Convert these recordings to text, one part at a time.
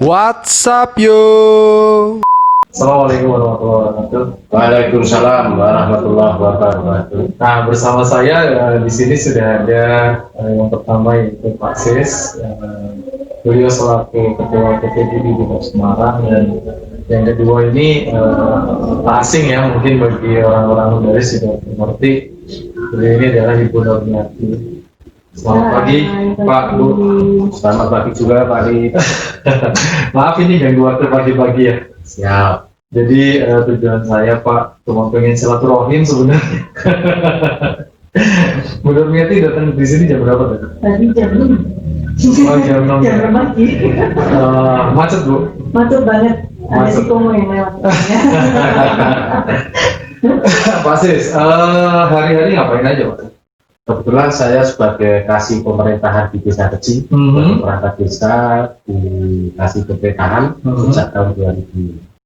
WhatsApp yo. Assalamualaikum warahmatullahi wabarakatuh. Waalaikumsalam warahmatullahi wabarakatuh. Nah, bersama saya di sini sudah ada yang pertama yaitu Pak Sis. Beliau selaku Ketua PPDI di Kota Semarang, dan yang kedua ini tak asing ya, mungkin bagi orang-orang Undaris sudah mengerti. Beliau ini adalah Ibu Nurmiati. Selamat pagi Pak, Bu. Selamat pagi juga Pak Ri. Maaf ini ganggu waktu pagi-pagi ya. Siap. Jadi tujuan saya Pak cuma pengen silaturahim sebenarnya. Bu Nurmiati datang di sini jam berapa tadi? Tadi jam 6. Oh, jam 6. Jam pagi. Macet Bu? Macet banget. Ada Macet. si Komo yang lewat. Pak Sis, hari-hari ngapain aja Pak? Kebetulan saya sebagai kasih pemerintahan di Desa Kecil, perangkat desa di kasih pemerintahan sejak tahun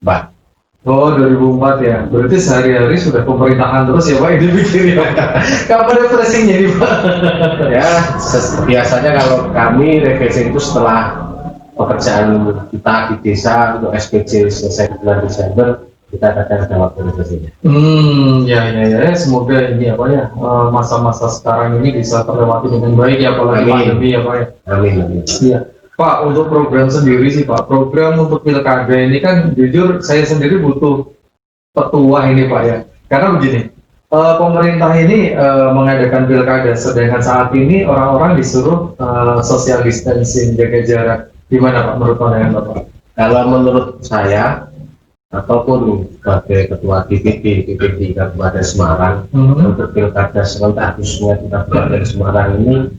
2004. Oh, 2004 ya. Berarti sehari-hari sudah pemerintahan terus ya Pak, ini pikir ya. Kapan refreshingnya nih Pak? Ya, biasanya kalau kami refreshing itu setelah pekerjaan kita di desa untuk SPJ selesai di bulan Desember, kita kadang ada waktu refreshing. Ya. Semoga ini apa ya, masa-masa sekarang ini bisa terlewati dengan baik ya, apalagi Amin. pandemi ya Pak ya. Amin. Iya. Pak, untuk program sendiri sih Pak, program untuk pilkada ini kan jujur saya sendiri butuh petua ini Pak ya. Karena begini, pemerintah ini mengadakan pilkada, sedangkan saat ini orang-orang disuruh social distancing, jaga jarak. Gimana Pak menurut pandangan Bapak? Kalau menurut saya, ataupun sebagai ketua DPD Kabupaten Semarang, untuk pilkada serentak khususnya di Kabupaten Semarang ini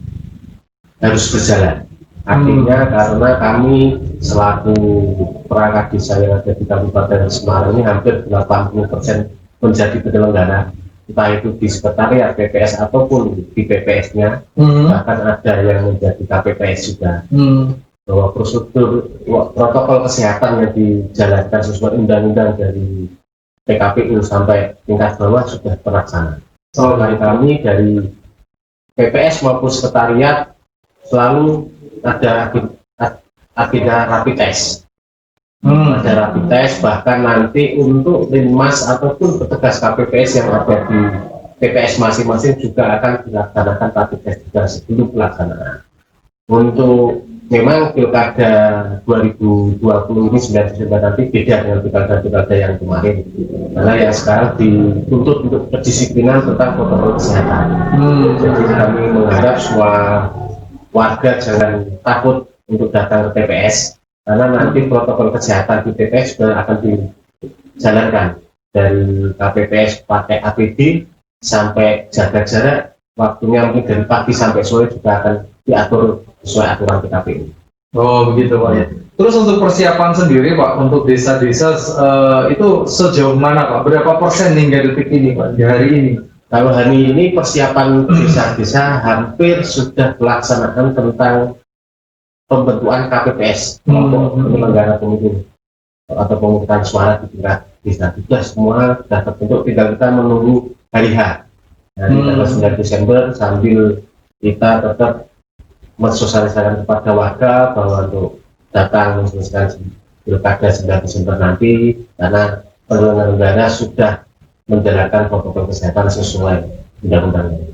harus berjalan. Artinya karena kami selaku perangkat desa yang ada di Kabupaten Semarang ini hampir 80% menjadi penyelenggara, entah itu di sekretariat PPS ataupun di PPS-nya, bahkan ada yang menjadi KPPS juga. Bahwa prosedur protokol kesehatan yang dijalankan sesuai undang-undang dari PKPU sampai tingkat bawah sudah terlaksana. Selain kami dari PPS maupun sekretariat selalu ada agenda rapid test. Ada rapid test, bahkan nanti untuk linmas ataupun petugas KPPS yang ada di PPS masing-masing juga akan dilaksanakan rapid test juga sebelum pelaksanaan. Untuk memang pilkada 2020 ini 9 Desember nanti beda dengan pilkada yang kemarin, karena yang sekarang dituntut untuk kedisiplinan tentang protokol kesehatan. Jadi kami mengharap semua warga jangan takut untuk datang ke TPS, karena nanti protokol kesehatan di TPS juga akan dijalankan dari KPPS pakai APD sampai jaga jarak, waktunya mungkin dari pagi sampai sore juga akan diatur sesuai aturan PKPU. Oh begitu Pak ya. Terus untuk persiapan sendiri Pak, untuk desa-desa itu sejauh mana Pak? Berapa persen hingga detik ini Pak, di hari ini? Kalau hari ini persiapan desa-desa hampir sudah pelaksanaan tentang pembentukan KPPS, kelompok penyelenggara pemilu atau pemungutan suara di tingkat desa. Sudah semua sudah terbentuk, tinggal kita menunggu hari H. Hari tanggal 9 Desember sambil kita tetap mensosialisasikan kepada warga bahwa untuk datang mensosialisasikan pilkada 9 Desember nanti, karena penyelenggara sudah menjalankan protokol kesehatan sesuai undang-undang.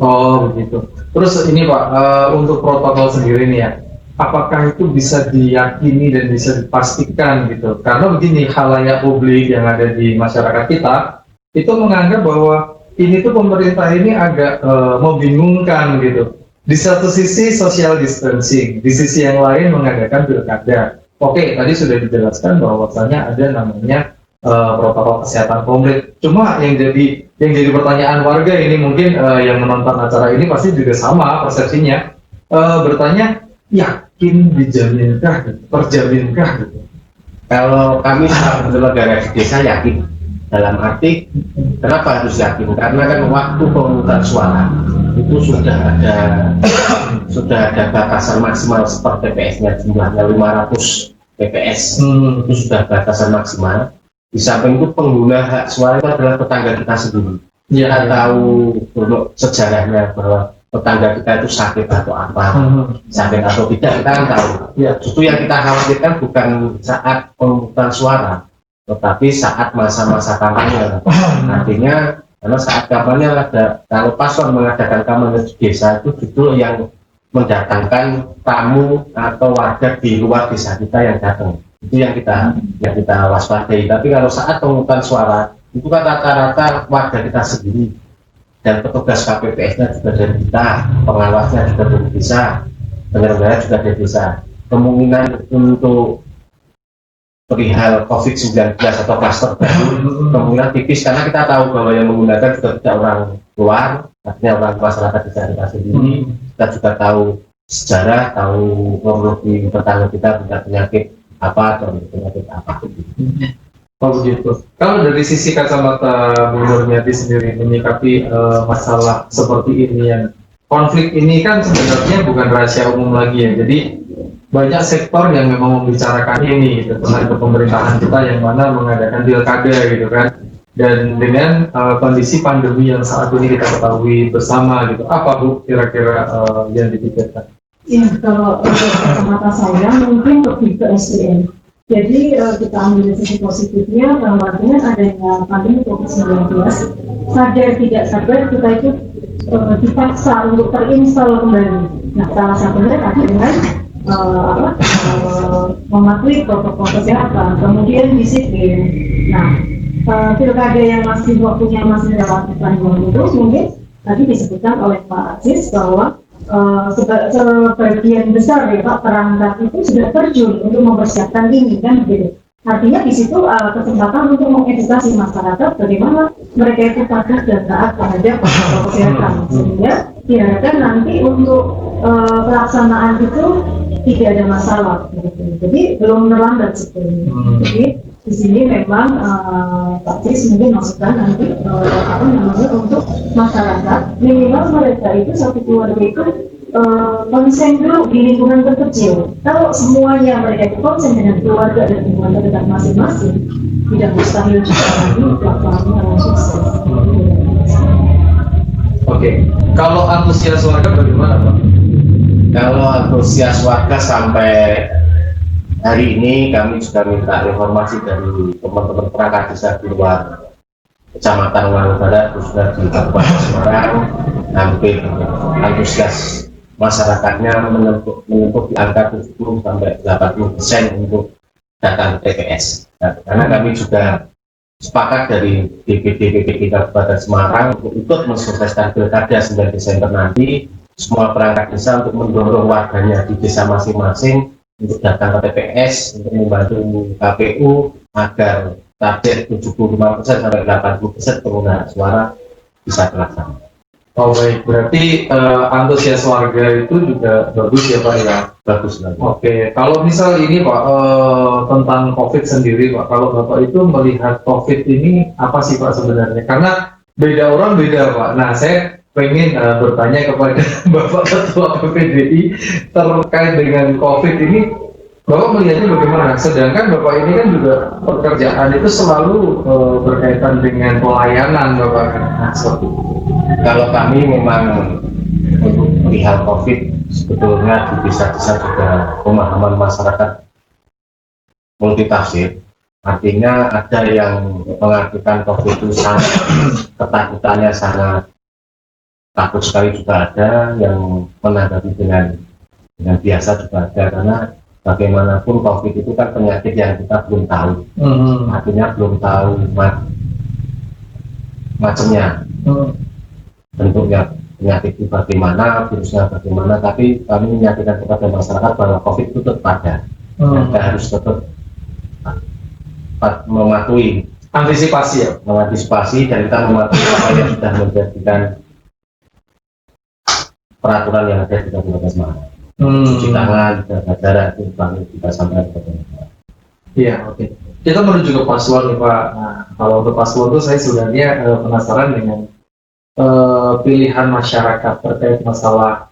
Oh begitu. Terus ini Pak, untuk protokol sendiri nih ya, apakah itu bisa diyakini dan bisa dipastikan gitu? Karena begini, khalayak publik yang ada di masyarakat kita itu menganggap bahwa ini tuh pemerintah ini agak membingungkan gitu. Di satu sisi social distancing, di sisi yang lain mengadakan pilkada. Oke, tadi sudah dijelaskan bahwasanya ada namanya protokol kesehatan komplit. Cuma yang jadi pertanyaan warga ini mungkin yang menonton acara ini pasti juga sama persepsinya, bertanya yakin dijaminkah, terjaminkah gitu. Kalau kami sebagai penyelenggara di desa yakin, dalam arti kenapa harus yakin? Karena kan waktu pemungutan suara itu sudah ada batasan maksimal seperti TPS-nya, jumlahnya 500 TPS itu sudah batasan maksimal. Di samping itu pengguna hak suara itu adalah tetangga kita sendiri. Kita tahu sejarahnya bahwa tetangga kita itu sakit atau apa, sakit atau tidak kita kan tahu. Ya. Justru yang kita khawatirkan bukan saat pemungutan suara, tetapi saat masa-masa kampanye. Artinya karena saat kampanye ada, kalau paslon mengadakan kampanye di desa itu justru yang mendatangkan tamu atau warga di luar desa kita yang datang. Itu yang kita waspadai. Tapi kalau saat pemungutan suara itu kan rata-rata warga kita sendiri, dan petugas KPPS-nya juga dari kita, pengawasnya juga dari desa, penyelenggara juga dari desa. Kemungkinan untuk perihal COVID-19 atau klaster baru kemungkinan tipis, karena kita tahu bahwa yang menggunakan juga tidak orang luar, artinya orang masyarakat desa kita sendiri. Kita juga tahu sejarah, tahu kronologi tetangga kita punya penyakit apa atau penyakit apa. Oh begitu. Kalau dari sisi kacamata Bu Nurmiati sendiri menyikapi masalah seperti ini, yang konflik ini kan sebenarnya bukan rahasia umum lagi ya. Jadi banyak sektor yang memang membicarakan ini gitu, terhadap pemerintahan kita yang mana mengadakan pilkada gitu kan. Dan dengan kondisi pandemi yang saat ini kita ketahui bersama gitu, apa Bu kira-kira yang dipikirkan? Ya, kalau kacamata saya mungkin lebih ke SDM. Jadi kita ambil sisi positifnya bahwa dengan adanya pandemi COVID-19, sadar tidak sadar kita itu dipaksa untuk terinstall kembali. Nah, salah satunya tadi dengan mematuhi protokol kesehatan, kemudian disiplin. Nah, pilkada yang masih waktunya masih relatif panjang itu mungkin tadi disebutkan oleh Pak Aziz bahwa sebagian besar ya Pak perangkat itu sudah terjun untuk mempersiapkan ini kan begitu. Artinya di situ kesempatan untuk mengedukasi masyarakat bagaimana mereka itu patuh dan taat terhadap protokol kesehatan, sehingga diharapkan nanti untuk pelaksanaan itu tidak ada masalah gitu. Jadi belum terlambat sebetulnya. Jadi di sini memang Pak Cis mungkin maksudkan nanti apa namanya untuk masyarakat minimal mereka itu satu keluarga itu konsen dulu di lingkungan terkecil. Kalau semuanya mereka itu konsen dengan keluarga dan lingkungan terdekat masing-masing, tidak mustahil juga nanti pelaksanaannya akan sukses. Oke. Kalau antusias warga bagaimana Pak? Kalau antusias warga sampai hari ini kami juga minta informasi dari teman-teman perangkat desa di luar Kecamatan Ngawi Barat, khususnya di Kabupaten Semarang, hampir antusias masyarakatnya menyentuh di angka 70 sampai 80% untuk datang ke TPS. Nah, karena kami juga sepakat dari DPD Kabupaten Semarang untuk ikut mensukseskan pilkada 9 Desember nanti, semua perangkat desa untuk mendorong warganya di desa masing-masing untuk datang ke TPS untuk membantu KPU agar target 75% sampai 80% penggunaan suara bisa terlaksana. Oh baik, berarti antusias warga itu juga bagus ya Pak ya? Bagus lagi. Oke, kalau misal ini Pak tentang COVID sendiri Pak, kalau Bapak itu melihat COVID ini apa sih Pak sebenarnya? Karena beda orang beda Pak. Nah saya pengen bertanya kepada Bapak Ketua PPDI terkait dengan COVID ini, Bapak melihatnya bagaimana? Sedangkan Bapak ini kan juga pekerjaan itu selalu berkaitan dengan pelayanan Bapak kan. Nah, seperti itu. Kalau kami memang untuk perihal COVID sebetulnya di desa-desa juga pemahaman masyarakat multitafsir. Artinya ada yang mengartikan COVID itu sangat ketakutannya sangat takut sekali, juga ada yang menanggapi dengan biasa juga ada, karena bagaimanapun COVID itu kan penyakit yang kita belum tahu. Artinya belum tahu macamnya, bentuknya penyakit itu bagaimana, virusnya bagaimana, tapi kami menyatakan kepada masyarakat bahwa COVID itu tetap ada. Kita harus tetap mematuhi, mengantisipasi dan kita mematuhi apa yang sudah menjadikan peraturan yang ada di Kabupaten Semarang. Cuci tangan, jaga jarak, itu kami kita sampaikan kepada masyarakat. Iya, oke. Kita menuju ke paslon nih Pak. Nah, kalau untuk paslon itu saya sebenarnya penasaran dengan pilihan masyarakat terkait masalah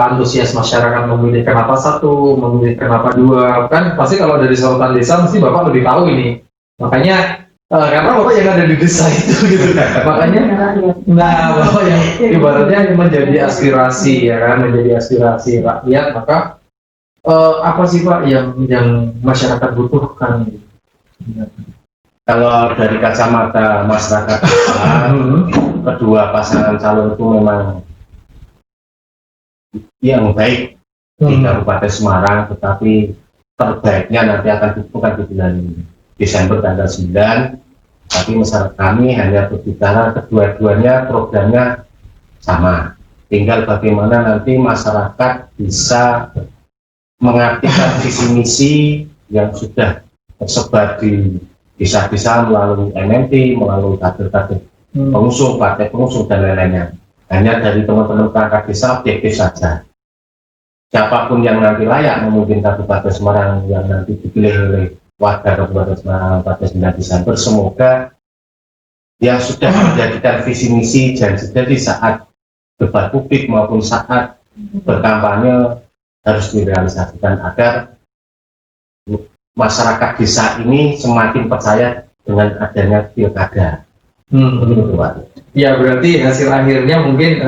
antusias masyarakat memilih kenapa satu, memilih kenapa dua. Kan pasti kalau dari sorotan desa mesti Bapak lebih tahu ini. Makanya Karena bapak yang ada di desa itu gitu. Makanya, Rakyat. nah bapak yang ibaratnya menjadi aspirasi ya kan, menjadi aspirasi rakyat, maka apa sih Pak yang masyarakat butuhkan? Kalau dari kacamata masyarakat, kedua pasangan calon itu memang yang baik di Kabupaten Semarang, tetapi terbaiknya nanti akan ditentukan di bulan Desember tanggal 9. Tapi masyarakat kami hanya berbicara kedua-duanya programnya sama. Tinggal bagaimana nanti masyarakat bisa mengartikan visi misi yang sudah tersebar di desa-desa melalui MNT, melalui kader-kader pengusung, partai pengusung dan lain-lainnya. Hanya dari teman-teman perangkat desa objektif saja. Siapapun yang nanti layak memimpin Kabupaten Semarang yang nanti dipilih oleh warga Kabupaten Semarang pada 9 Desember, semoga yang sudah menjadikan visi misi dan jadi saat debat publik maupun saat berkampanye harus direalisasikan agar masyarakat desa ini semakin percaya dengan adanya pilkada. Begitu Pak. Ya berarti hasil akhirnya mungkin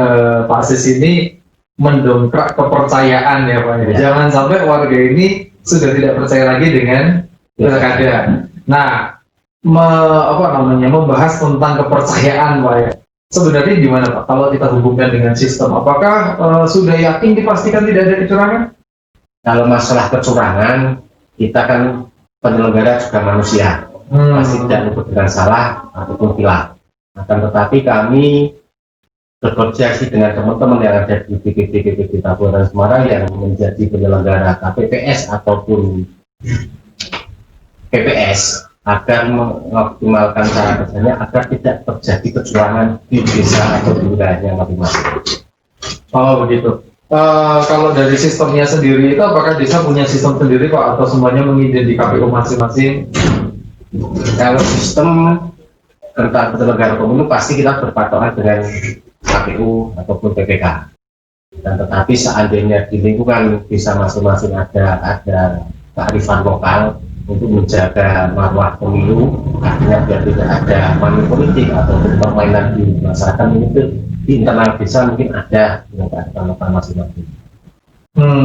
Pak Sis ini mendongkrak kepercayaan ya Pak. Ya. Jangan sampai warga ini sudah tidak percaya lagi dengan pilkada. Nah, membahas tentang kepercayaan Pak ya. Sebenarnya gimana Pak? Kalau kita hubungkan dengan sistem, apakah sudah yakin dipastikan tidak ada kecurangan? Kalau masalah kecurangan, kita kan penyelenggara juga manusia, pasti tidak luput dengan salah ataupun hilang. Akan tetapi kami berkoordinasi dengan teman-teman yang ada di BPD Kabupaten Semarang yang menjadi penyelenggara KPPS ataupun PPS agar mengoptimalkan cara kerjanya agar tidak terjadi kecurangan di desa atau di wilayahnya masing-masing. Oh begitu. Kalau dari sistemnya sendiri itu apakah desa punya sistem sendiri Pak atau semuanya mengident di KPU masing-masing? Kalau sistem tentang penyelenggara pemilu pasti kita berpatokan dengan KPU ataupun PPK. Dan tetapi seandainya di lingkungan desa masing-masing ada kearifan lokal untuk menjaga marwah pemilu, artinya biar tidak ada money politik ataupun permainan di masyarakat itu di internal desa mungkin ada dengan kearifan lokal masing-masing.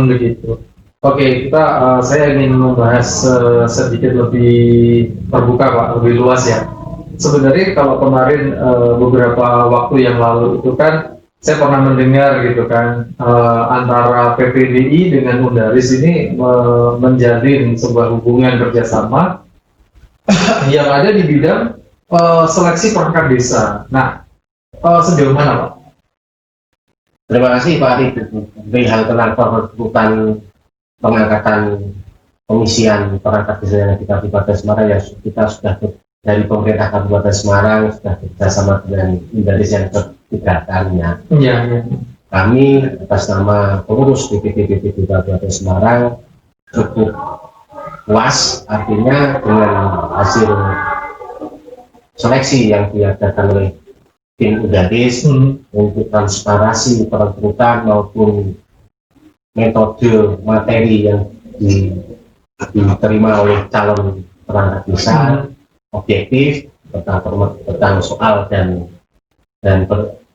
Begitu. Oke, saya ingin membahas sedikit lebih terbuka Pak, lebih luas ya. Sebenarnya kalau kemarin beberapa waktu yang lalu itu kan saya pernah mendengar gitu kan antara PPDI dengan Undaris ini menjalin sebuah hubungan kerjasama yang ada di bidang seleksi perangkat desa. Nah, sejauh mana Pak? Terima kasih Pak Ari. Hal tentang perbuatan pengangkatan pengisian perangkat desa yang di Kabupaten Semarang ya kita sudah dari pemerintah Kabupaten Semarang sudah bekerjasama dengan Undaris yang ketiga kalinya. Ya. Kami atas nama pengurus BPD Kabupaten Semarang cukup puas, artinya dengan hasil seleksi yang diadakan oleh tim Undaris untuk transparansi perekrutan maupun metode materi yang diterima oleh calon perangkat desa objektif tentang soal dan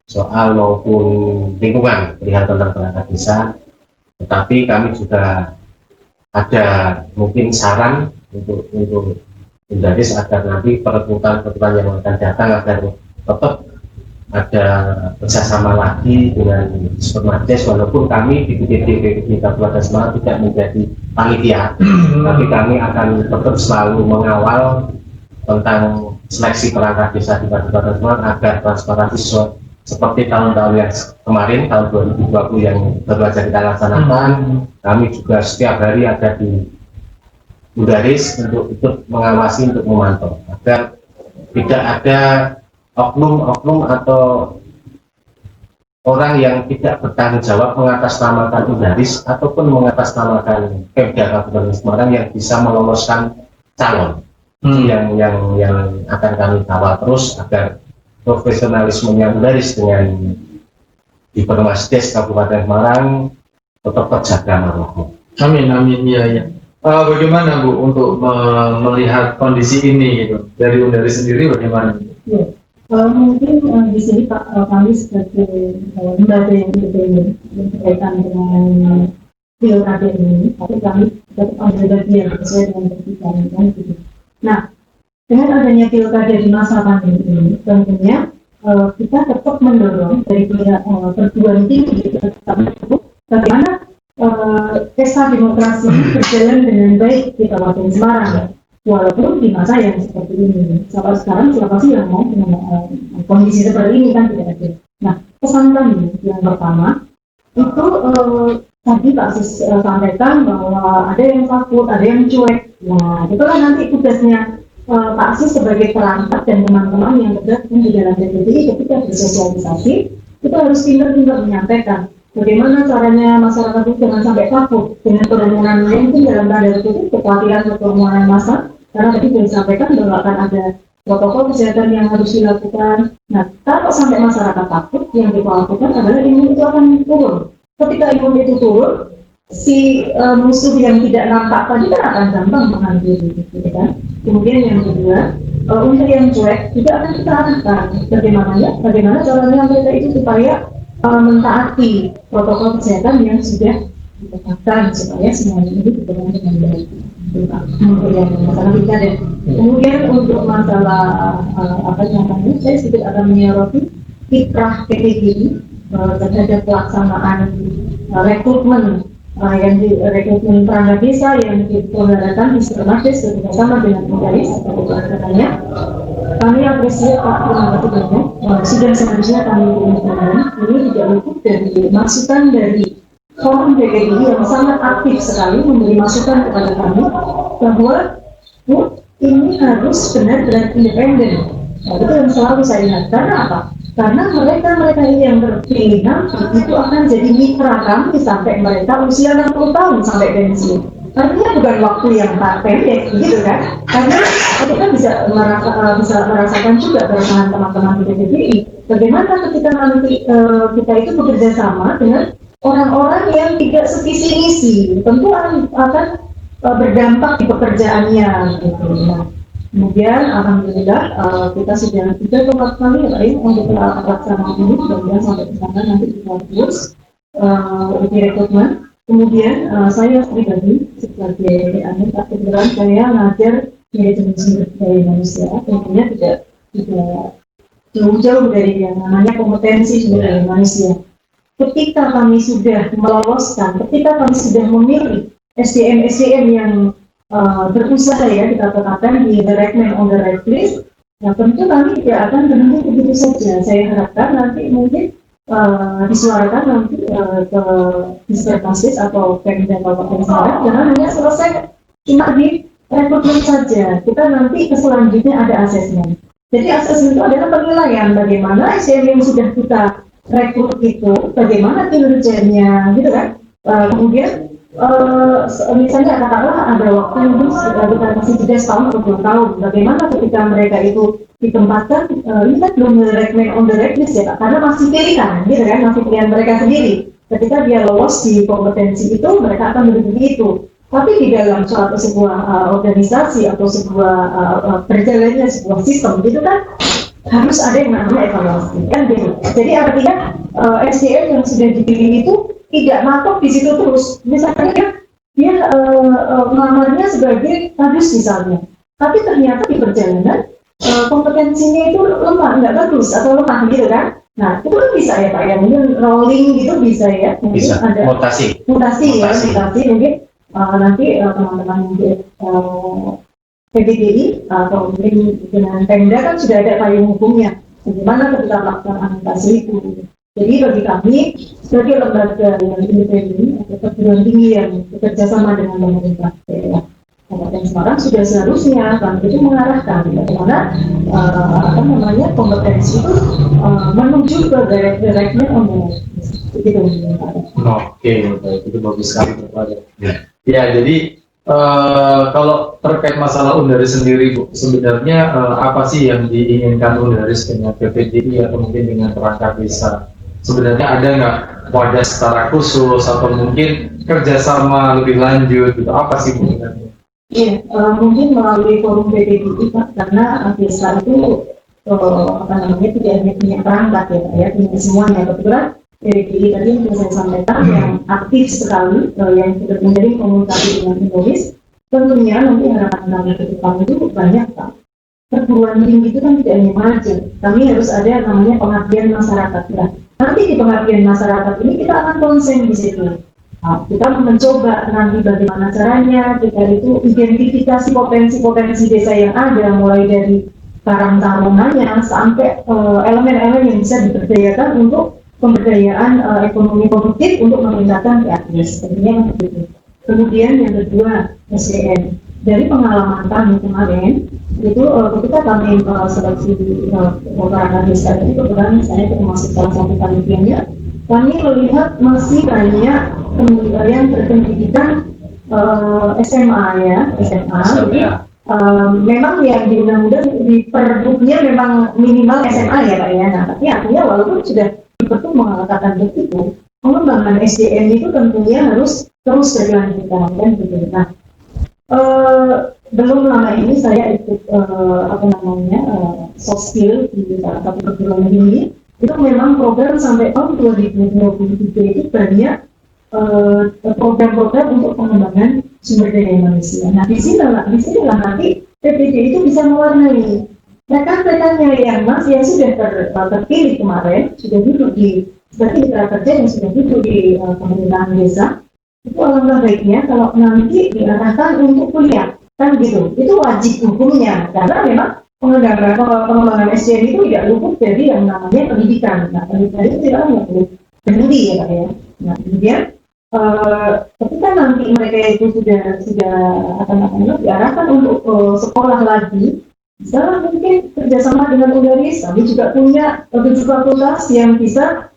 soal maupun lingkungan perihal tentang perangkat desa. Tetapi kami juga ada mungkin saran untuk Undaris agar nanti perekrutan yang akan datang agar tetap ada kerjasama lagi dengan Supermades, walaupun kami di BPD Kabupaten Semarang tidak menjadi panitia, tapi kami akan tetap selalu mengawal tentang seleksi perangkat desa di Kabupaten Semarang agar transparansi seperti tahun-tahun yang kemarin, tahun 2020 yang baru saja kita laksanakan. Kami juga setiap hari ada di Undaris untuk ikut mengawasi, untuk memantau agar tidak ada oknum-oknum atau orang yang tidak bertanggung jawab mengatasnamakan Undaris ataupun mengatasnamakan Pemda Kabupaten Semarang yang bisa meloloskan calon. Yang akan kami kawal terus agar profesionalismenya Undaris dengan di Permasdes Kabupaten Semarang tetap terjaga marwahnya. Amin, ya. bagaimana Bu untuk melihat kondisi ini gitu dari Undari sendiri bagaimana? Ya. Mungkin di sini kami sebagai lembaga yang independen yang berkaitan dengan pilkada ini, tapi kami tetap ambil bagian sesuai dengan kebijakan kan gitu. Nah, dengan adanya pilkada di masa pandemi ini, tentunya kita tetap mendorong dari pihak perguruan tinggi bagaimana pesta demokrasi berjalan dengan baik di Kabupaten Semarang. Walaupun di masa yang seperti ini, sampai sekarang siapa sih yang mau dengan kondisi seperti ini kan tidak ada. Nah, pesan kami yang pertama itu tadi Pak Sis sampaikan bahwa ada yang takut, ada yang cuek. Nah, itulah nanti tugasnya Pak Sis sebagai perangkat dan teman-teman yang tergabung di dalam DPDI ketika bersosialisasi, kita harus pintar-pintar menyampaikan bagaimana caranya masyarakat itu jangan sampai takut dengan kerumunan lain, mungkin dalam tanda kutip kekhawatiran kerumunan massa, karena tadi sudah disampaikan bahwa akan ada protokol kesehatan yang harus dilakukan. Nah, kalau sampai masyarakat takut, yang dikhawatirkan adalah imun itu akan turun. Ketika imun itu turun, si musuh yang tidak nampak tadi kan akan gampang menghantui, gitu kan. Kemudian yang kedua, untuk yang cuek juga akan kita arahkan bagaimana caranya mereka itu supaya mentaati protokol kesehatan yang sudah ditetapkan supaya semuanya ini berjalan dengan baik. Kemudian masalah pilkada. Kemudian untuk masalah apa namanya, saya sedikit akan menyoroti kiprah PPDI terhadap pelaksanaan rekrutmen yang di rekrutmen perangkat desa yang diselenggarakan di Sirnades bersama dengan Mudaris atau katanya. Kami apresiasi Pak terima kasih banyak. Sudah seharusnya kami punya ini tidak luput dari masukan dari forum PPDI yang sangat aktif sekali memberi masukan kepada kami bahwa ini harus benar-benar independen. Nah, itu yang selalu saya ingat. Karena apa? Karena mereka ini yang terpilih nanti itu akan jadi mitra kami sampai mereka usia 60 tahun sampai pensiun. Artinya bukan waktu yang pendek, gitu kan? Karena kita bisa merasakan juga bersama teman-teman di PPDI bagaimana ketika nanti kita itu bekerja sama dengan orang-orang yang tidak sevisi misi, tentu akan berdampak di pekerjaannya. Gitu. Nah, kemudian alhamdulillah kita sudah 3 kali ya untuk pelaksanaan ini, mudah-mudahan sampai ke sana nanti kita terus di rekrutmen. Kemudian saya pribadi sebagai anggota kebetulan saya ngajar manajemen sumber daya manusia, tentunya tidak jauh-jauh dari yang namanya kompetensi sumber daya manusia. Ketika kami sudah meloloskan, ketika kami sudah memilih SDM yang berusaha ya kita tetapkan di the right man on the right place, nah tentu kami tidak akan berhenti begitu saja. Saya harapkan nanti mungkin disuarakan nanti ke disertasis atau Pemda Kabupaten Semarang, jangan hanya selesai cuma di rekrutmen saja. Kita nanti ke selanjutnya ada asesmen. Jadi asesmen itu adalah penilaian bagaimana SDM yang sudah kita rekrut itu, bagaimana kinerjanya, gitu kan. Kemudian misalnya katakanlah ada waktu itu kita masih jeda setahun atau 2 tahun, bagaimana ketika mereka itu ditempatkan, ini kan belum recommend on the right list ya Pak, karena masih pilihan, gitu kan, masih pilihan mereka sendiri. Ketika dia lolos di kompetensi itu, mereka akan menduduki itu. Tapi di dalam suatu sebuah organisasi atau sebuah berjalannya sebuah sistem, gitu kan, harus ada yang namanya evaluasi, kan gitu. Jadi artinya SDM yang sudah dipilih itu tidak matok di situ terus. Misalnya dia melamarnya sebagai kadus misalnya, tapi ternyata di perjalanan kompetensinya itu lemah, nggak bagus atau lemah gitu kan. Nah itu kan bisa ya Pak ya, mungkin rolling gitu bisa ya, mungkin bisa. ada mutasi mungkin nanti teman-teman yang PBDI atau mungkin dengan Pemda kan sudah ada payung hukumnya bagaimana ketika melakukan anotasi itu. Jadi bagi kami sebagai lembaga yang independen atau perguruan tinggi yang bekerja sama dengan pemerintah daerah Kabupaten Semarang sudah seharusnya kami itu mengarahkan bagaimana kompetensi itu menuju ke directment on the Oke, itu bagus sekali Bapak. Ya, jadi kalau terkait masalah Undaris sendiri Bu, sebenarnya apa sih yang diinginkan Undaris dengan PPDI atau mungkin dengan perangkat desa? Sebenarnya ada nggak wadah secara khusus atau mungkin kerjasama lebih lanjut gitu, apa sih sebenarnya? Iya, mungkin melalui forum PBBI Pak, karena desa itu apa namanya tidak hanya punya perangkat ya Pak ya, punya semuanya. Kebetulan PBBI tadi yang sudah saya sampaikan yang aktif sekali, yang sudah menjadi komunikasi dengan penulis, tentunya nanti harapan kami ke depan itu banyak Pak. Perguruan tinggi itu kan tidak hanya mengajar, kami harus ada namanya pengabdian masyarakat. Nah, nanti di pengabdian masyarakat ini kita akan konsen di situ. Nah, kita mencoba nanti bagaimana caranya kita itu identifikasi potensi-potensi desa yang ada, mulai dari karang tarunanya sampai elemen-elemen yang bisa diberdayakan untuk pemberdayaan ekonomi produktif untuk meningkatkan PADS. Tentunya begitu. Kemudian yang kedua SDM. Dari pengalaman kami kemarin itu ketika kami seleksi perangkat desa itu kebetulan saya termasuk salah satu panitianya, kami melihat masih banyak yang berpendidikan SMA ya, SMA. Jadi memang yang di undang-undang di perbuknya memang minimal SMA ya Pak ya. Nah, tapi artinya walaupun sudah di Pertum mengatakan begitu, pengembangan SDM itu tentunya harus terus berlanjutkan dan begitu. Nah, belum lama ini saya ikut soft skill di salah satu perguruan tinggi. Itu memang program sampai tahun 2023 itu banyak program-program untuk pengembangan sumber daya manusia. Nah, di sinilah nanti PPD itu bisa mewarnai rekan-rekannya yang sudah terpilih kemarin, sudah duduk di seperti mitra kerja yang sudah duduk di pemerintahan desa. Itu alangkah baiknya kalau nanti diarahkan untuk kuliah, kan gitu. Itu wajib hukumnya, karena memang pengembangan SDM itu tidak luput dari yang namanya pendidikan. Nah, pendidikan itu tidak hanya berhenti ya Pak ya. Nah, kemudian ketika nanti mereka itu sudah diarahkan untuk sekolah lagi, misalnya mungkin kerjasama dengan Udaris, kami juga punya 7 fakultas yang bisa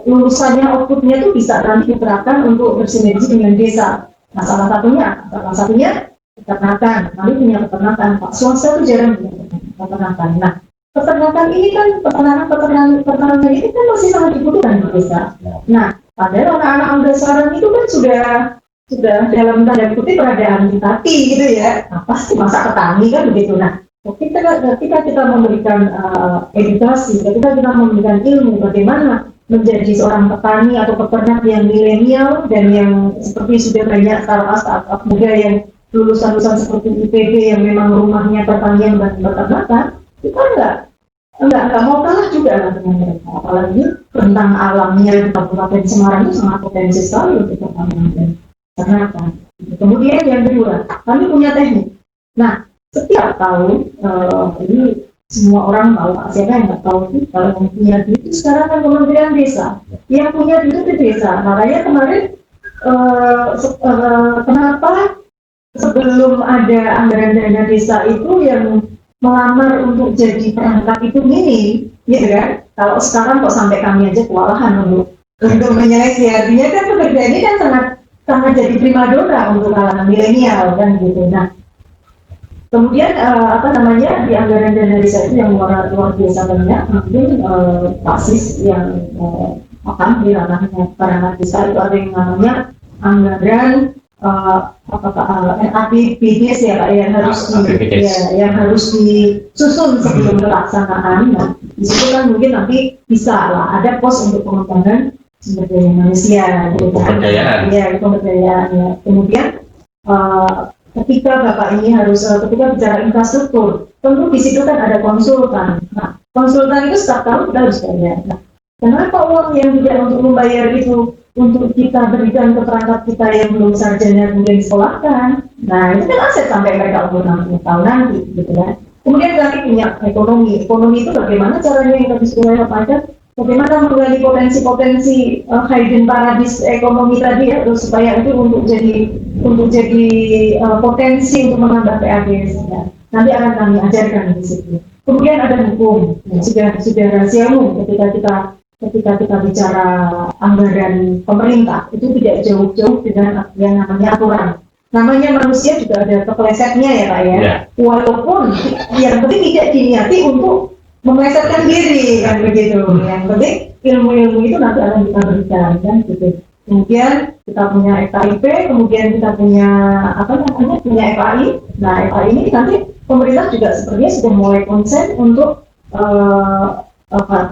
lulusannya, outputnya itu bisa nanti diterapkan untuk bersinergi dengan desa. Nah, salah satunya peternakan. Kami punya peternakan, Pak. Swasta itu jarang punya peternakan. Nah, peternakan ini kan peternakan ini kan masih sangat dibutuhkan di desa. Nah, padahal anak-anak muda sekarang itu kan sudah dalam tanda kutip rada antipati gitu ya. Nah, pasti masa petani kan begitu. Nah, ketika kita memberikan edukasi, ketika kita memberikan ilmu bagaimana menjadi seorang petani atau peternak yang milenial dan yang seperti sudah banyak startup muda yang lulusan seperti IPB yang memang rumahnya pertanian dan peternakan, kita enggak mau kalah juga lah dengan mereka. Apalagi tentang alamnya di Kabupaten Semarang itu sangat potensi sekali untuk pertanian dan peternakan. Kemudian yang kedua, kami punya teknik. Nah, setiap tahun ini semua orang tahu, siapa yang nggak tahu sih kalau yang punya duit itu sekarang kan Kementerian Desa yang punya duit di desa. Makanya kemarin kenapa sebelum ada anggaran dana desa itu yang melamar untuk jadi perangkat itu minim, ya kan? Kalau sekarang kok sampai kami aja kewalahan untuk menyeleksi. Artinya kan pekerjaan ini kan sangat jadi primadona untuk kalangan milenial kan gitu. Nah, kemudian di anggaran dana desa itu yang luar biasa banyak, mungkin basis yang di ranahnya perangkat desa itu ada yang namanya anggaran RAPBDes ya Pak, yang harus disusun sebelum pelaksanaan. Nah, di situ kan mungkin nanti bisa lah ada pos untuk pengembangan sumber daya manusia, gitu kan? Pemberdayaan. Ya. Kemudian ketika Bapak ini ketika bicara infrastruktur, tentu di situ kan ada konsultan. Nah, konsultan itu setiap tahun kita harus bayar. Nah, kenapa uang yang tidak untuk membayar itu untuk kita berikan ke perangkat kita yang belum sarjana kemudian disekolahkan? Nah, itu kan aset sampai mereka umur 60 tahun nanti, gitu kan. Kemudian kami punya ekonomi itu bagaimana caranya yang tadi sudah pajak, bagaimana menggali potensi-potensi hidden paradise ekonomi tadi ya, supaya itu untuk jadi potensi untuk menambah PADS. Ya. Nanti akan kami ajarkan di situ. Kemudian ada hukum, sudah rahasia umum ketika kita bicara anggaran pemerintah itu tidak jauh-jauh dengan yang namanya aturan. Namanya manusia juga ada keplesetnya ya Pak ya. Yeah. Walaupun yang penting tidak diniati untuk memelesetkan diri kan begitu. Yang penting ilmu-ilmu itu nanti akan kita berikan kan gitu. Kemudian kita punya FKIP, kemudian kita punya punya FAI. Nah, FAI ini nanti pemerintah juga sepertinya sudah mulai konsen untuk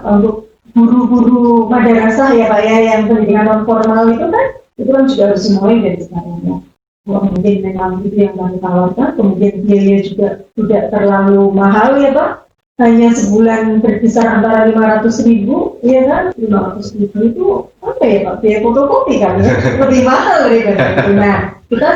untuk guru-guru madrasah ya Pak ya, yang pendidikan non formal itu kan juga harus dimulai dari sekarang ya. Mungkin memang itu yang kami tawarkan, kemudian biaya juga tidak terlalu mahal ya Pak, hanya sebulan berkisar antara 500.000 ya kan, 500.000 itu apa ya Pak, biaya fotokopi kan ya, lebih mahal daripada itu. Nah, kita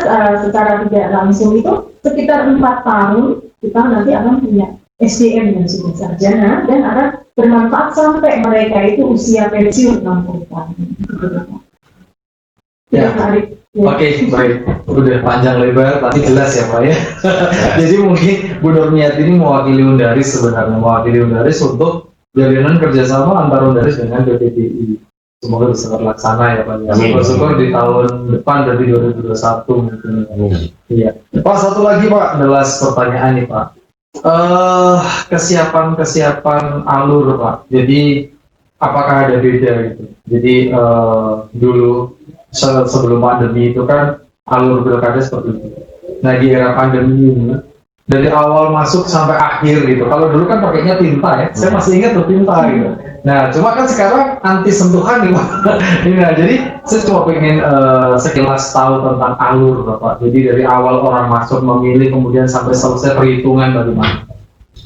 secara tidak langsung itu sekitar 4 tahun kita nanti akan punya SDM yang sudah sarjana dan akan bermanfaat sampai mereka itu usia pensiun 60 tahun. Ya. Oke, baik. Udah panjang lebar, tapi jelas ya Pak ya. Jadi mungkin Bu Nurmiati ini mewakili Undaris sebenarnya, mewakili Undaris untuk jalinan kerjasama antara Undaris dengan BPDI. Semoga bisa terlaksana ya Pak. Syukur-syukur di tahun depan dari 2021 mungkin. Iya. Pak, satu lagi Pak, adalah pertanyaan nih Pak. Kesiapan alur Pak. Jadi apakah ada beda gitu? Jadi dulu sebelum pandemi itu kan alur pilkada seperti itu. Nah di era pandemi ini dari awal masuk sampai akhir gitu. Kalau dulu kan pakainya tinta ya, saya masih ingat tuh tinta gitu. Nah cuma kan sekarang anti sentuhan nih Pak. Nah jadi saya cuma pengen sekilas tahu tentang alur Bapak. Jadi dari awal orang masuk memilih kemudian sampai selesai perhitungan bagaimana?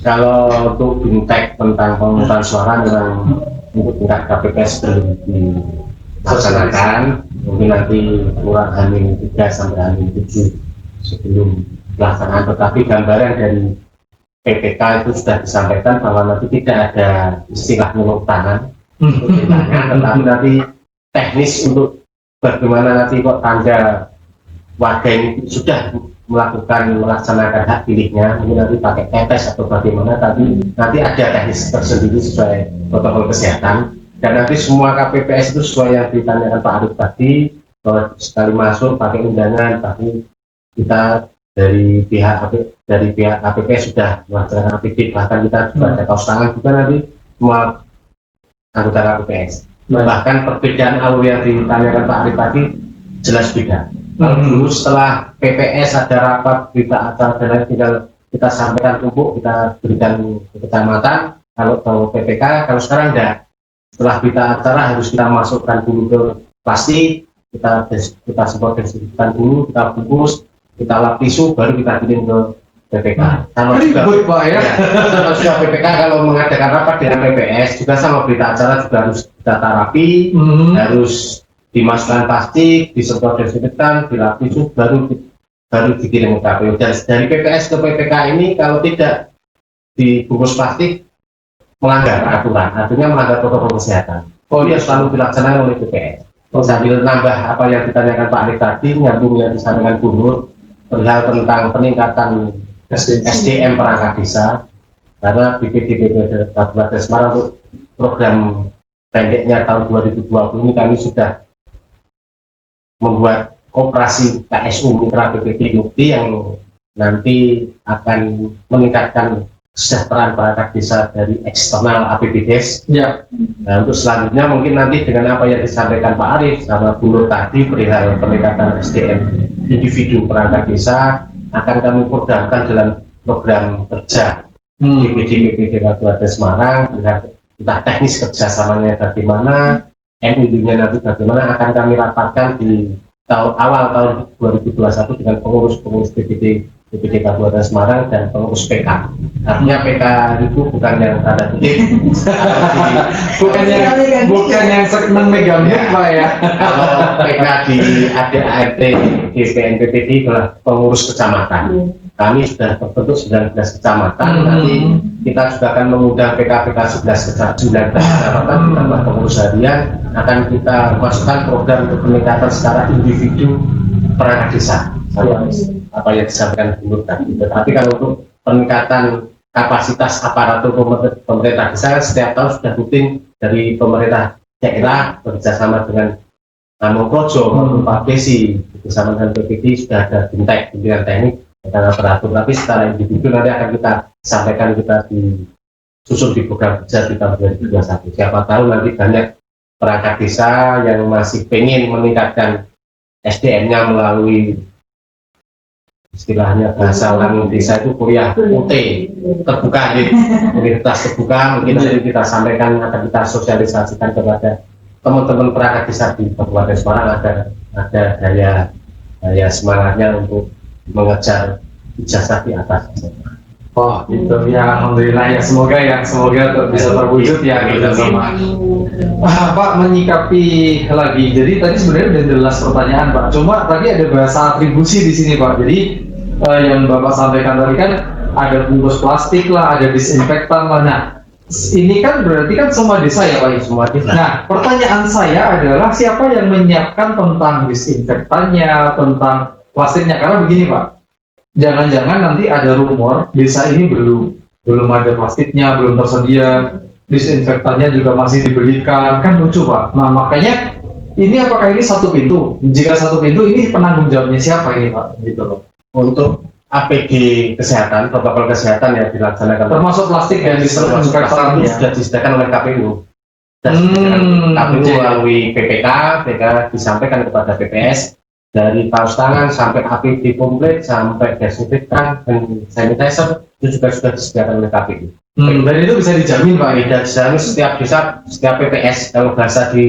Kalau untuk bimtek tentang pemungutan suara yang untuk tingkat KPPS belum dilaksanakan, mungkin nanti kurang H-3 sampai H-7 sebelum pelaksanaan, tetapi gambaran dari PPK itu sudah disampaikan bahwa nanti tidak ada istilah muluk tangan, tetapi nanti teknis untuk bagaimana nanti kok tanda warga ini sudah melaksanakan hak pilihnya, mungkin nanti pakai tetes atau bagaimana, tapi nanti ada teknis tersendiri sesuai protokol kesehatan. Dan nanti semua KPPS itu sesuai yang ditanyakan Pak Arif tadi, bahwa sekali masuk pakai undangan, tapi kita dari pihak KPPS sudah melaksanakan APD, bahkan kita juga ada kaos tangan juga nanti semua anggota KPPS. Bahkan perbedaan alur yang ditanyakan Pak Arif tadi jelas beda. Kalau dulu setelah PPS ada rapat berita acara dan tinggal kita sampaikan tumpuk, kita berikan ke kecamatan. Kalau PPK, kalau sekarang enggak. Setelah berita acara harus kita masukkan dulu ke plastik, kita semprot desinfektan dulu, kita bungkus, kita lap tisu, baru kita kirim ke PPK. Sama juga Pak ya. Sama juga PPK kalau mengadakan rapat dengan PPS juga sama berita acara juga harus kita terapi, harus dimasukkan plastik, disemprot desinfektan, dilap tisu, baru dikirim ke KPU. Dan dari PPS ke PPK ini kalau tidak dibungkus plastik melanggar aturan, artinya melanggar protokol kesehatan. Dia selalu dilaksanakan oleh PPS. Sambil nambah apa yang ditanyakan Pak Arif tadi, nyambung yang disampaikan Gubernur perihal tentang peningkatan SDM perangkat desa, karena BPD Kabupaten Semarang untuk program pendeknya tahun 2020 ini kami sudah membuat operasi PSU Mitra BPD Mukti yang nanti akan meningkatkan kesejahteraan perangkat desa dari eksternal APBDes. Ya. Nah, untuk selanjutnya mungkin nanti dengan apa yang disampaikan Pak Arif sama Bu Nur tadi perihal peningkatan SDM individu perangkat desa akan kami programkan dalam program kerja BPD Kabupaten Semarang. Entah teknis kerjasamanya bagaimana, MUD-nya nanti bagaimana akan kami rapatkan di awal tahun 2021 dengan pengurus BPD Kabupaten Semarang dan pengurus PK. Artinya PK itu bukan yang tanda kutip, bukan yang senang megang Pak ya. Kalau PK di ADART di BNPPD adalah pengurus kecamatan. Kami sudah terbentuk 19 kecamatan. Nanti kita juga akan mengundang PK 19 kecamatan ditambah pengurus harian, akan kita masukkan program untuk peningkatan secara individu perangkat desa. Apa yang disampaikan Gubernur tadi. Tetapi kalau untuk peningkatan kapasitas aparatur pemerintah desa setiap tahun sudah rutin dari pemerintah daerah bekerjasama dengan Projo, Pak Desi bersama dengan PPD sudah ada bimtek pimpinan teknik dan aparatur. Tapi secara individu nanti akan kita sampaikan, kita disusun di program kerja di tahun 2021. Siapa tahu nanti banyak perangkat desa yang masih pengen meningkatkan SDM-nya melalui istilahnya bahasa orang desa itu kuliah UT terbuka gitu. Universitas terbuka, mungkin nanti kita sampaikan, akan kita sosialisasikan kepada teman-teman perangkat desa di Kabupaten Semarang, ada daya semangatnya untuk mengejar ijazah di atas. Oh gitu ya, alhamdulillah ya, semoga bisa terwujud ya kita sama. Pak menyikapi lagi, jadi tadi sebenarnya udah jelas pertanyaan Pak, cuma tadi ada bahasa atribusi di sini Pak. Jadi yang Bapak sampaikan tadi kan ada bungkus plastik lah, ada disinfektan lah. Nah ini kan berarti kan semua desa ya Pak, semua desa. Nah pertanyaan saya adalah siapa yang menyiapkan tentang disinfektannya, tentang plastiknya? Karena begini Pak, jangan-jangan nanti ada rumor desa ini belum ada plastiknya, belum tersedia, disinfektannya juga masih dibelikan, kan lucu Pak. Nah makanya ini apakah ini satu pintu? Jika satu pintu, ini penanggung jawabnya siapa ini Pak? Gitu loh. Untuk APD kesehatan, protokol kesehatan yang dilaksanakan Termasuk plastik dan disinfektan itu sudah disediakan oleh KPU. KPU melalui PPK disampaikan kepada PPS, dari kaos tangan sampai APD komplit sampai desinfektan dan sanitizer itu juga sudah disediakan oleh KPU. Dan itu bisa dijamin Pak? Dan dijamin setiap desa, setiap PPS, kalau bahasa di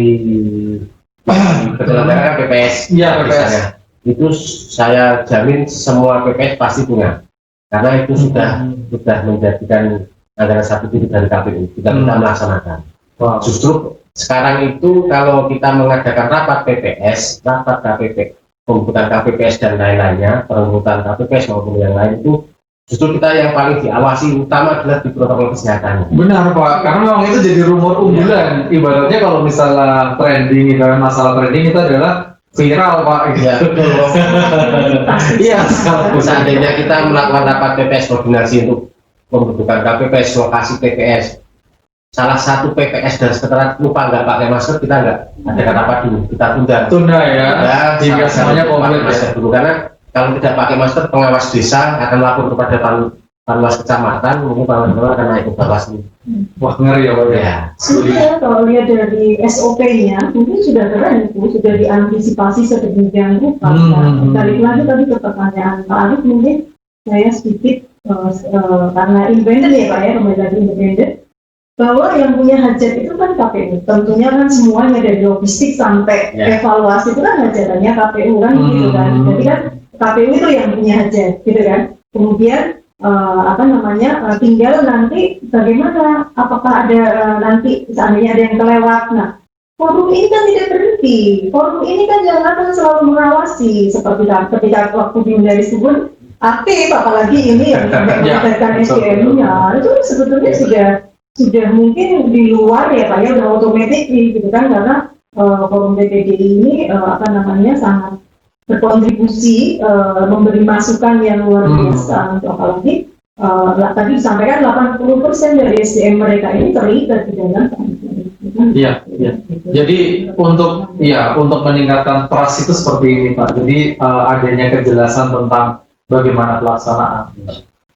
Keteladanan PPS, ya PPS itu saya jamin semua PPS pasti punya, karena itu sudah menjadikan anggaran satu itu dari KPU, kita melaksanakan. Justru sekarang itu kalau kita mengadakan rapat PPS, rapat KPP, pembentukan KPPS dan lain-lainnya, perebutan KPPS maupun yang lain, itu justru kita yang paling diawasi utama adalah di protokol kesehatan. Benar Pak, karena memang itu jadi rumor unggulan. Ibaratnya kalau misalnya trending, misalnya masalah trending itu adalah viral Pak. Iya betul. Iya, seandainya kita melakukan rapat PPS koordinasi untuk pembentukan KPPS, lokasi PPS, salah satu PPS dan sekretariat lupa nggak pakai masker, kita nggak ada rapat dulu, kita tunda ya, hingga semuanya komplit masker dulu, karena kalau tidak pakai masker pengawas desa akan lapor kepada panwas kecamatan, mungkin panwas akan naik ke Bawaslu. Wah ngeri ya Pak ya. Sebenarnya kalau lihat dari SOP-nya mungkin sudah keren, itu sudah diantisipasi sedemikian rupa. Balik lagi tadi ke pertanyaan Pak Arif, mungkin saya sedikit karena independen ya Pak ya, kembali lagi independen, bahwa yang punya hajat itu kan KPU, tentunya kan semuanya dari logistik sampai evaluasi itu kan hajatannya KPU kan gitu kan. Jadi kan KPU itu yang punya hajat gitu kan. Kemudian tinggal nanti bagaimana, apakah ada nanti seandainya ada yang kelewat. Nah forum ini kan tidak berhenti, forum ini kan yang akan selalu mengawasi, seperti ketika waktu di Mendari Subun aktif, apalagi ini yang mengadakan SDM-nya itu sebetulnya sudah mungkin di luar ya Pak ya, udah otomatis gitu kan, karena forum DPD ini sangat berkontribusi, memberi masukan yang luar biasa. Untuk apalagi tadi disampaikan 80% dari SDM mereka ini terlibat di dalam. Iya. Jadi untuk meningkatkan trust itu seperti ini Pak. Jadi adanya kejelasan tentang bagaimana pelaksanaan.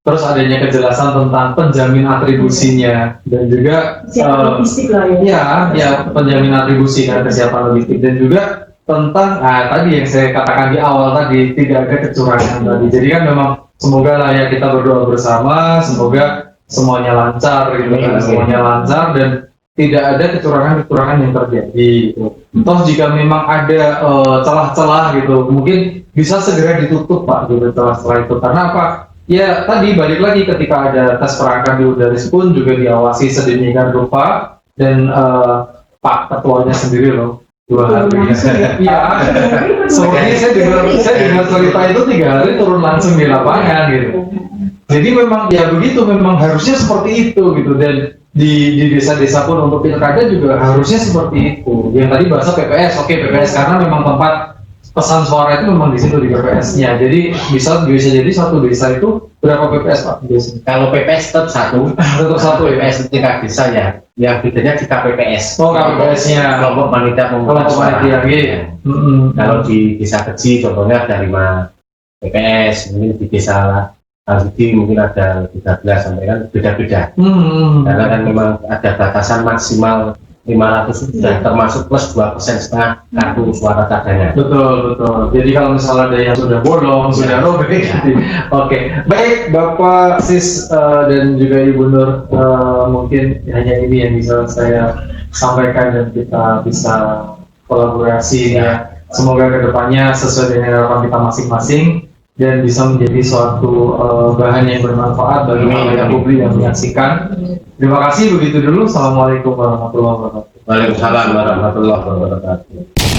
Terus adanya kejelasan tentang penjamin atribusinya dan juga logistik lah ya. Ya penjamin atribusi dan kesiapan logistik, dan juga tentang tadi yang saya katakan di awal tadi, tidak ada kecurangan tadi. Jadi kan memang semoga lah ya, kita berdoa bersama, semoga semuanya lancar gitu kan, semuanya lancar dan tidak ada kecurangan yang terjadi gitu. Toh jika memang ada celah-celah gitu, mungkin bisa segera ditutup Pak gitu celah-celah itu. Karena apa? Ya tadi balik lagi, ketika ada tes perangkat di Udaris pun juga diawasi sedemikian rupa, dan Pak Ketuanya sendiri loh 2 hari. Iya. Soalnya saya dengar cerita itu 3 hari turun langsung di lapangan gitu. Jadi memang ya begitu, memang harusnya seperti itu gitu, dan di desa-desa pun untuk pilkada juga harusnya seperti itu. Yang tadi bahasa PPS, PPS karena memang tempat pesan suara itu memang di situ di PPS-nya. Jadi bisa jadi satu desa itu berapa PPS Pak biasanya? Kalau PPS tetap satu PPS tingkat desa ya. Yang bedanya di KPPS. KPPS-nya. Kelompok panitia pemungutan suara. Kalau di desa kecil contohnya ada 5 PPS, mungkin di desa Aldi mungkin ada 13 sampai kan beda-beda. Karena kan memang ada batasan maksimal 500 sudah termasuk plus 2,5% kartu suara cadangan. Betul, betul. Jadi kalau misalnya ada yang sudah bolong, sudah robek, oke. Baik, Bapak Sis dan juga Ibu Nur, mungkin hanya ini yang bisa saya sampaikan dan kita bisa kolaborasi ya. Semoga kedepannya sesuai dengan harapan kita masing-masing dan bisa menjadi suatu bahan yang bermanfaat bagi masyarakat publik yang menyaksikan. Terima kasih, begitu dulu. Assalamualaikum warahmatullahi wabarakatuh. Waalaikumsalam warahmatullahi wabarakatuh.